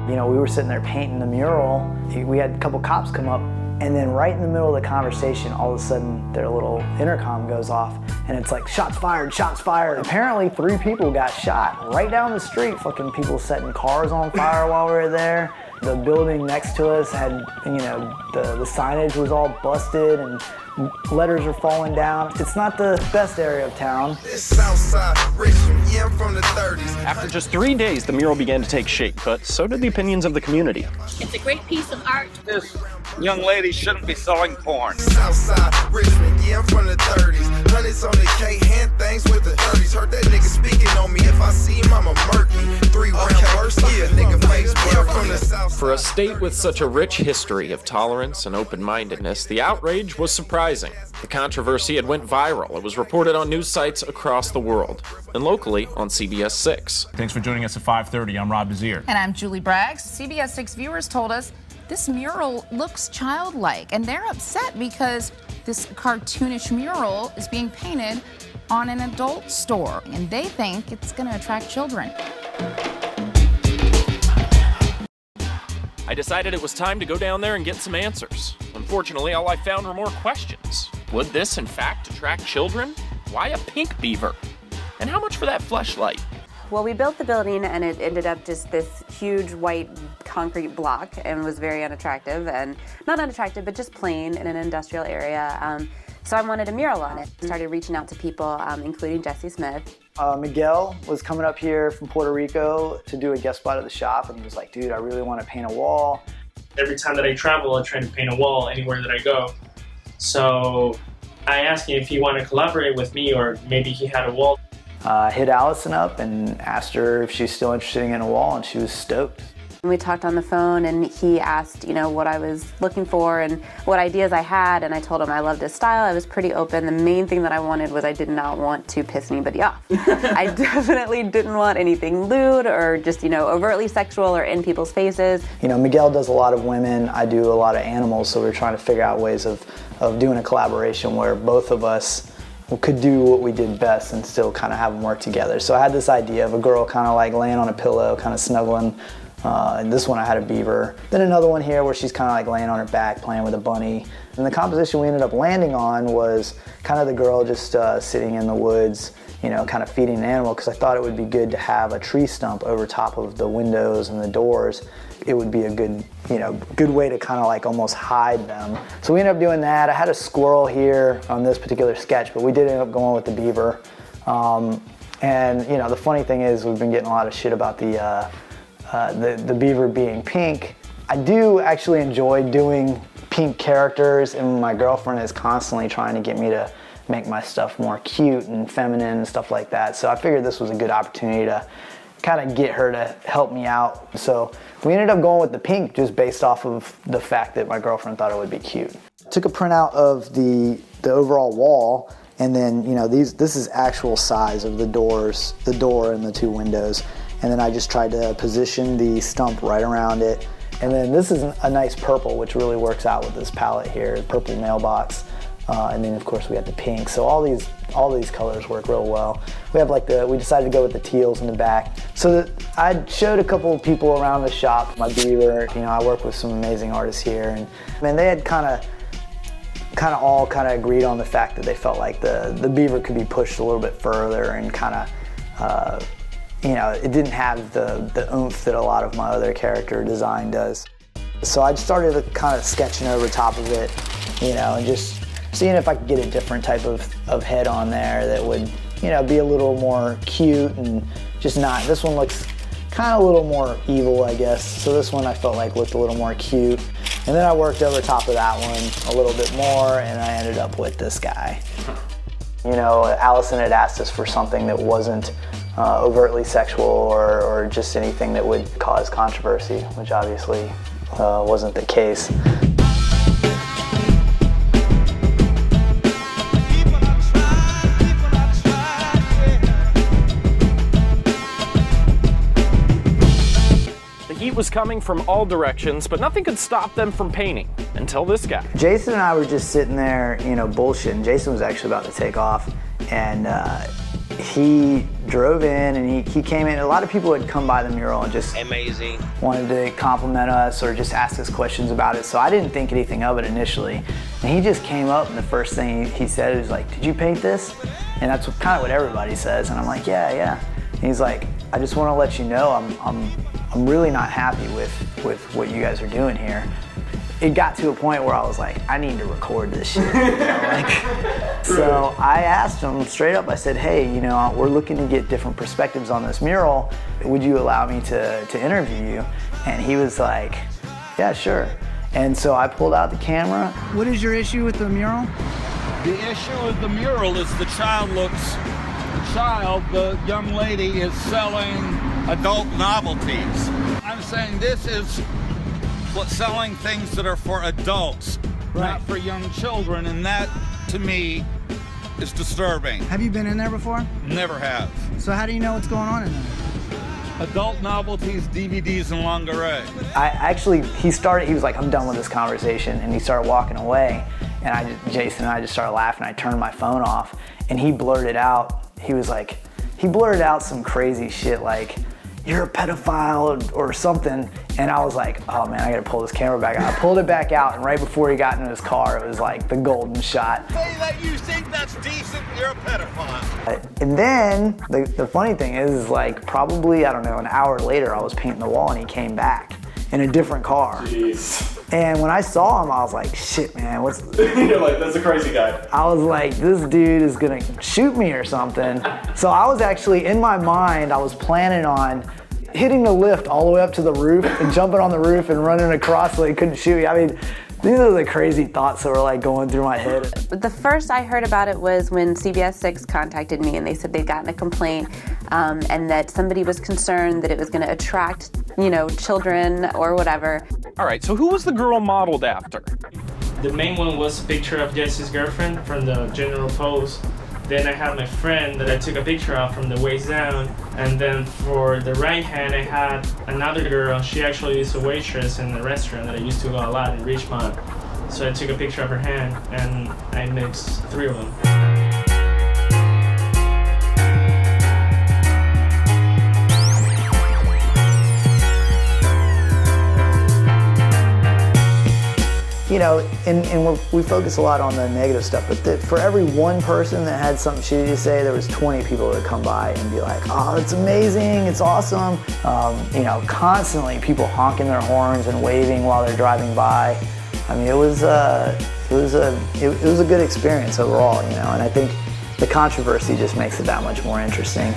You know, we were sitting there painting the mural. We had a couple cops come up, and then right in the middle of the conversation, all of a sudden their little intercom goes off, and it's like, shots fired, shots fired. Apparently 3 people got shot right down the street. Fucking people setting cars on fire while we were there. The building next to us had, you know, the signage was all busted and letters are falling down. It's not the best area of town. It's Southside, Richmond, yeah, I'm from the 30s. After just 3 days, the mural began to take shape, but so did the opinions of the community. It's a great piece of art. This young lady shouldn't be selling porn. Southside, Richmond, yeah, I'm from the 30s. Hundreds on the K, hand things with the 30s. Heard that nigga speaking on me. If I see him, I'm a murky. 3-round burst, yeah, nigga face, yeah, I'm from the Southside. For a state with such a rich history of tolerance and open-mindedness, the outrage was surprising. The controversy had went viral. It was reported on news sites across the world, and locally on CBS 6. Thanks for joining us at 5:30. I'm Rob Desir. And I'm Julie Braggs. CBS 6 viewers told us this mural looks childlike, and they're upset because this cartoonish mural is being painted on an adult store, and they think it's going to attract children. I decided it was time to go down there and get some answers. Unfortunately, all I found were more questions. Would this, in fact, attract children? Why a pink beaver? And how much for that fleshlight? Well, we built the building and it ended up just this huge white concrete block and was very unattractive, and not unattractive, but just plain in an industrial area. So I wanted a mural on it. Started reaching out to people, including Jesse Smith. Miguel was coming up here from Puerto Rico to do a guest spot at the shop, and he was like, dude, I really want to paint a wall. Every time that I travel, I try to paint a wall anywhere that I go. So I asked him if he wanted to collaborate with me, or maybe he had a wall. Hit Allison up and asked her if she's still interested in a wall, and she was stoked. We talked on the phone, and he asked, you know, what I was looking for and what ideas I had, and I told him I loved his style. I was pretty open. The main thing that I wanted was I did not want to piss anybody off. I definitely didn't want anything lewd or just, you know, overtly sexual or in people's faces. You know, Miguel does a lot of women, I do a lot of animals, so we're trying to figure out ways of doing a collaboration where both of us could do what we did best and still kind of have them work together. So I had this idea of a girl kind of like laying on a pillow, kind of snuggling. And this one I had a beaver. Then another one here where she's kind of like laying on her back playing with a bunny. And the composition we ended up landing on was kind of the girl just sitting in the woods, you know, kind of feeding an animal, because I thought it would be good to have a tree stump over top of the windows and the doors. It would be a good, you know, good way to kind of like almost hide them. So we ended up doing that. I had a squirrel here on this particular sketch, but we did end up going with the beaver. And you know, the funny thing is we've been getting a lot of shit about the beaver being pink. I do actually enjoy doing pink characters, and my girlfriend is constantly trying to get me to make my stuff more cute and feminine and stuff like that. So I figured this was a good opportunity to kind of get her to help me out. So we ended up going with the pink just based off of the fact that my girlfriend thought it would be cute. Took a printout of the overall wall, and then, you know, this is actual size of the doors, the door and the 2 windows. And then I just tried to position the stump right around it. And then this is a nice purple, which really works out with this palette here, purple mailbox. And then of course we had the pink. So all these colors work real well. We have like we decided to go with the teals in the back. So I showed a couple of people around the shop, my beaver. You know, I work with some amazing artists here, and man, they had kind of all agreed on the fact that they felt like the beaver could be pushed a little bit further and kind of, you know, it didn't have the oomph that a lot of my other character design does. So I started kind of sketching over top of it, you know, and just seeing if I could get a different type of head on there that would, you know, be a little more cute and just not, this one looks kind of a little more evil, I guess. So this one I felt like looked a little more cute. And then I worked over top of that one a little bit more, and I ended up with this guy. You know, Allison had asked us for something that wasn't overtly sexual or just anything that would cause controversy, which obviously wasn't the case. The heat was coming from all directions, but nothing could stop them from painting, until this guy. Jason and I were just sitting there, you know, bullshitting. Jason was actually about to take off, and he drove in and he came in. A lot of people had come by the mural and just Amazing. wanted to compliment us or just ask us questions about it. So I didn't think anything of it initially. And he just came up and the first thing he said was like, "Did you paint this?" And that's kind of what everybody says. And I'm like, yeah. And he's like, "I just want to let you know I'm really not happy with what you guys are doing here." It got to a point where I was like, I need to record this shit. So I asked him straight up, I said, "Hey, we're looking to get different perspectives on this mural. Would you allow me to interview you?" And he was like, "Yeah, sure." And so I pulled out the camera. What is your issue with the mural? The issue with the mural is the young lady is selling adult novelties. I'm saying this is selling things that are for adults, not for young children, and that, to me, is disturbing. Have you been in there before? Never have. So how do you know what's going on in there? Adult novelties, DVDs, and lingerie. He was like, "I'm done with this conversation," and he started walking away, and Jason and I just started laughing. I turned my phone off, and he blurted out some crazy shit like, "You're a pedophile," or something, and I was like, "Oh man, I gotta pull this camera back out." I pulled it back out, and right before he got into his car, it was like the golden shot. Say that you think that's decent, you're a pedophile. And then, the funny thing is like, probably, I don't know, an hour later, I was painting the wall, and he came back in a different car. Jeez. And when I saw him, I was like, "Shit, man, what's..." You're like, that's a crazy guy. I was like, this dude is gonna shoot me or something. So I was actually, in my mind, I was planning on hitting the lift all the way up to the roof and jumping on the roof and running across so they couldn't shoot me. I mean, these are the crazy thoughts that were like going through my head. The first I heard about it was when CBS 6 contacted me and they said they'd gotten a complaint and that somebody was concerned that it was going to attract, children or whatever. All right, so who was the girl modeled after? The main one was a picture of Jesse's girlfriend from the general pose. Then I had my friend that I took a picture of from the waist down. And then for the right hand, I had another girl. She actually is a waitress in the restaurant that I used to go a lot in Richmond. So I took a picture of her hand and I mixed three of them. And we focus a lot on the negative stuff, but for every one person that had something shitty to say, there was 20 people that would come by and be like, "Oh, it's amazing, it's awesome." Constantly people honking their horns and waving while they're driving by. I mean, it was a good experience overall, and I think the controversy just makes it that much more interesting.